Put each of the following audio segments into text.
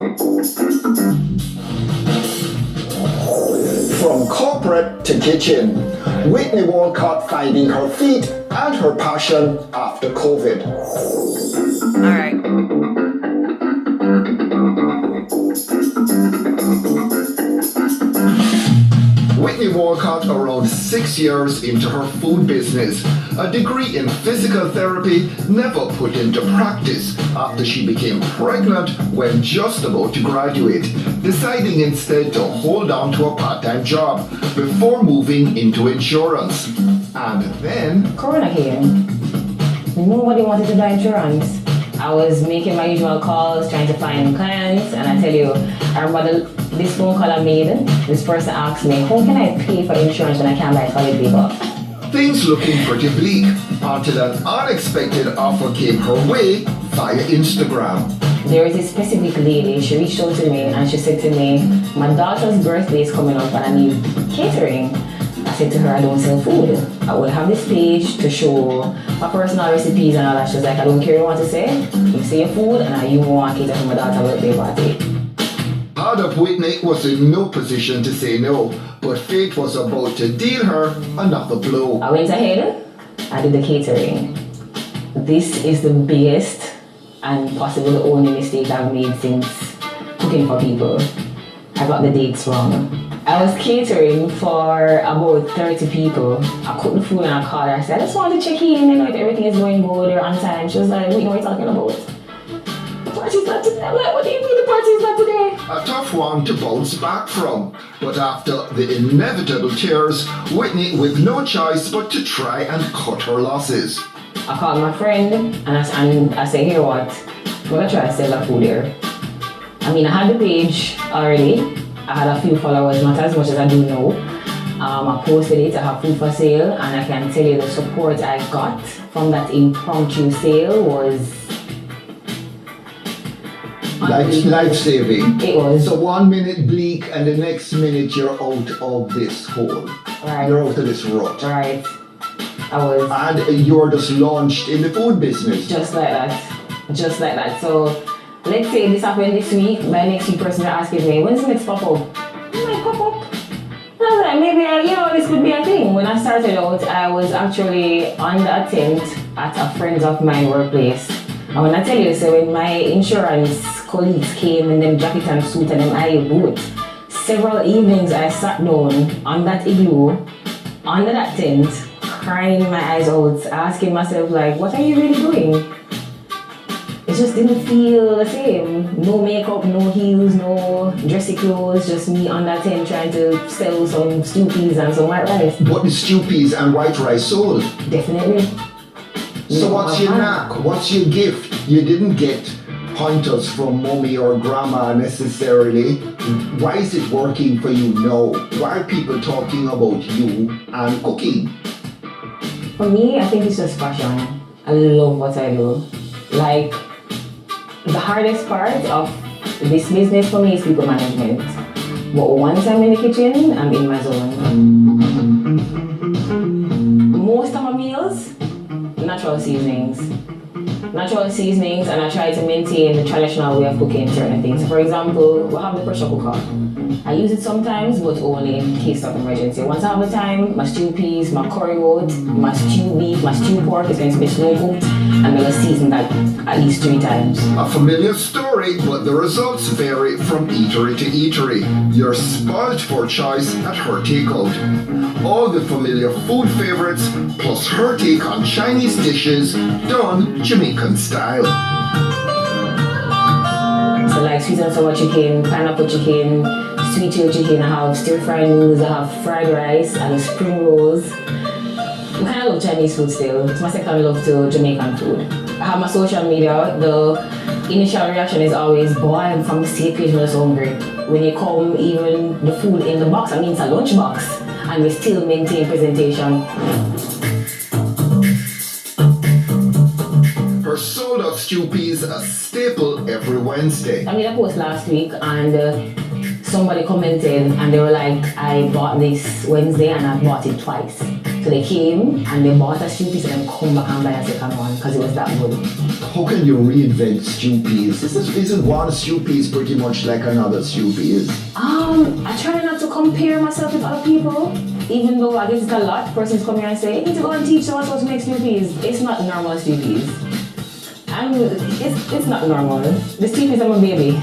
From corporate to kitchen, Whitney Walcott finding her feet and her passion after COVID. All right. Whitney Walcott around 6 years into her food business, a degree in physical therapy never put into practice after she became pregnant when just about to graduate, deciding instead to hold on to a part-time job before moving into insurance. And then Corona came. Nobody wanted to buy insurance. I was making my usual calls, trying to find clients, and I tell you, I remember this phone call I made. This person asked me, how can I pay for insurance when I can't buy toilet paper? things looking pretty bleak until an unexpected offer came her way via Instagram. There is a specific lady, she reached out to me and she said to me, my daughter's birthday is coming up and I need catering. I said to her, I don't sell food. I will have this page to show my personal recipes and all that. She's like, I don't care what you want to say. You say your food and you want to cater for my daughter's birthday party. Hard Up Whitney was in no position to say no, but fate was about to deal her another blow. I went ahead, I did the catering. This is the biggest and possibly the only mistake I've made since cooking for people. I got the dates wrong. I was catering for about 30 people. I cooked the food and I called her. I said, I just want to check in, if everything is going good, you're on time. She was like, what are you talking about? The party's not today. I'm like, what do you mean the party's not today? A tough one to bounce back from, but after the inevitable tears, Whitney with no choice but to try and cut her losses. I called my friend and I said, here what, I'm gonna try to sell that food here. I mean, I had the page already. I had a few followers, not as much as I do now. I posted it, I have food for sale, and I can tell you the support I got from that impromptu sale was Life-saving. It was. So 1 minute bleak and the next minute you're out of this hole. Right. You're out of this rut. Right. I was. And you're just launched in the food business. Just like that. Just like that. So let's say this happened this week. By next week, person are asking me, when's the next pop-up? I'm like, pop-up? And I was like, maybe, this could be a thing. When I started out, I was actually on the attempt at a friend of mine workplace. And when I tell you, so when my insurance colleagues came in them jacket and suit and them eye boot, several evenings I sat down on that igloo, under that tent, crying my eyes out, asking myself like, what are you really doing? It just didn't feel the same. No makeup, no heels, no dressy clothes, just me on that tent trying to sell some stew peas and some white rice. What the stew peas and white rice sold? Definitely. So what's your knack? What's your gift? You didn't get pointers from mommy or grandma necessarily. Why is it working for you now? Why are people talking about you and cooking? For me, I think it's just passion. I love what I do. Like, the hardest part of this business for me is people management. But once I'm in the kitchen, I'm in my zone. Most of my meals, natural seasonings. Natural seasonings, and I try to maintain the traditional way of cooking certain things. For example, we have the pressure cooker. I use it sometimes, but only in case of emergency. Once I have the time, my stew peas, my curry goat, my stew beef, my stew pork is going to be slow cooked, and I'm going to season that at least 3 times. A familiar story, but the results vary from eatery to eatery. You're spoiled for choice at her takeout. All the familiar food favorites, plus her take on Chinese dishes, done Jamaican style. So like sweet and sour chicken, pineapple chicken, sweet chili chicken, I have stir-fried noodles, I have fried rice, I have spring rolls. I kind of love Chinese food still. It's my second love to Jamaican food. I have my social media. The initial reaction is always, boy, I'm from the state page, I'm so hungry. When you come, even the food in the box, I mean it's a lunch box, and we still maintain presentation. Her sold out stew peas a staple every Wednesday. I made a post last week and somebody commented and they were like, I bought this Wednesday and I bought it twice. So they came and they bought a stew piece and then come back and buy a second one because it was that good. How can you reinvent stew peas? Isn't one stew peas pretty much like another stew peas? I try not to compare myself with other people, even though I guess it's a lot. Persons come here and say, you need to go and teach someone how to make stew peas. It's not normal stew peas. It's not normal. The stew peas are my baby.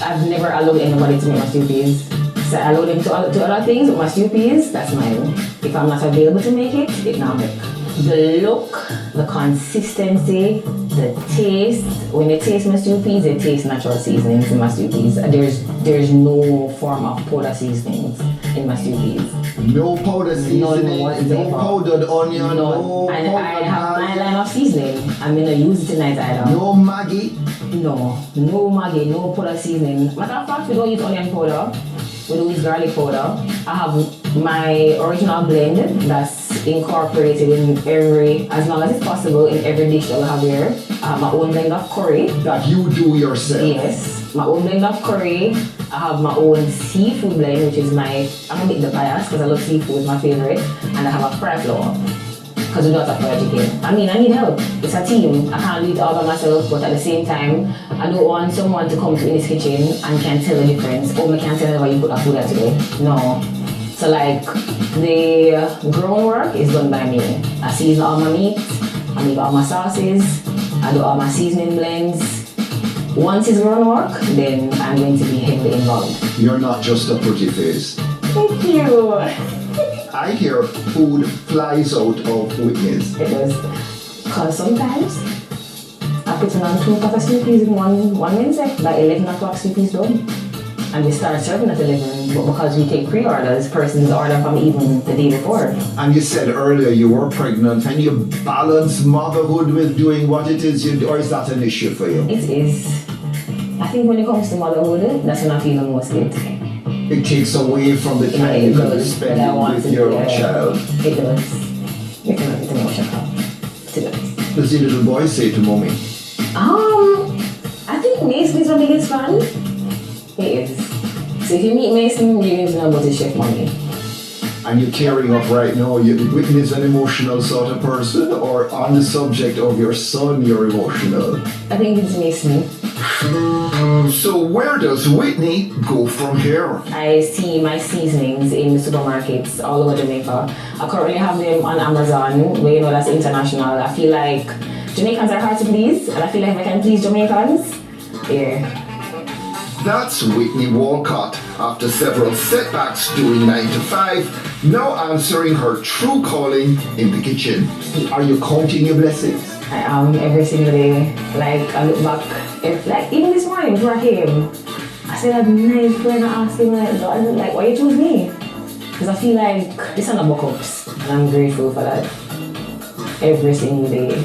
I've never allowed anybody to make my stew peas. So I allow them to other things, but my stew peas, that's mine. If I'm not available to make it, it not make. The look, the consistency, the taste. When you taste my stew peas, they taste natural seasonings in my stew peas. There's no form of powder seasonings in my stew peas. No powder seasoning, no powdered onion, no and powdered I have my line of seasoning. I'm gonna use it tonight either. No Maggi? No Maggi, no powder seasoning. Matter of fact, we don't use onion powder. We don't use garlic powder. I have my original blend that's incorporated in as long as it's possible, in every dish that we have here. I have my own blend of curry. That you do yourself? Yes, my own blend of curry. I have my own seafood blend, which is I'm a bit the bias because I love seafood, it's my favorite. And I have a fry flour because we don't have fried chicken. I need help. It's a team. I can't do it all by myself, but at the same time, I don't want someone to come to this kitchen and can tell the difference. Oh, I can't tell why you put that food there today. No. So like, the groundwork is done by me. I season all my meat, I make all my sauces, I do all my seasoning blends. Once it's groundwork, then I'm going to be heavily involved. You're not just a pretty face. Thank you. I hear food flies out of Whitney's. It does. Because sometimes I put on 2 pots of stew peas in one Wednesday. By 11 o'clock, stew peas done. And we start serving at 11. But because we take pre-orders, persons order from even the day before. And you said earlier you were pregnant and you balance motherhood with doing what it is you do, or is that an issue for you? It is. I think when it comes to motherhood, that's when I feel the most guilty. It takes away from the time you could spend with your child. It does. You cannot get emotional. It does. Does your little boy say to mommy? I think Mason is my biggest fan. He is. So if you meet Mason, you're going to know about his chef mommy. And you're tearing up right now. Whitney's an emotional sort of person, or on the subject of your son, you're emotional? I think it's Mason. So where does Whitney go from here? I see my seasonings in the supermarkets all over Jamaica. I currently have them on Amazon, where that's international. I feel like Jamaicans are hard to please, and I feel like if I can please Jamaicans, yeah. That's Whitney Walcott. After several setbacks doing 9 to 5, now answering her true calling in the kitchen. Are you counting your blessings? I am every single day. Like, I look back, like even this morning before I came, I said a nice friend, I asked him, like, why you choose me? Because I feel like this are not book ups, and I'm grateful for that every single day.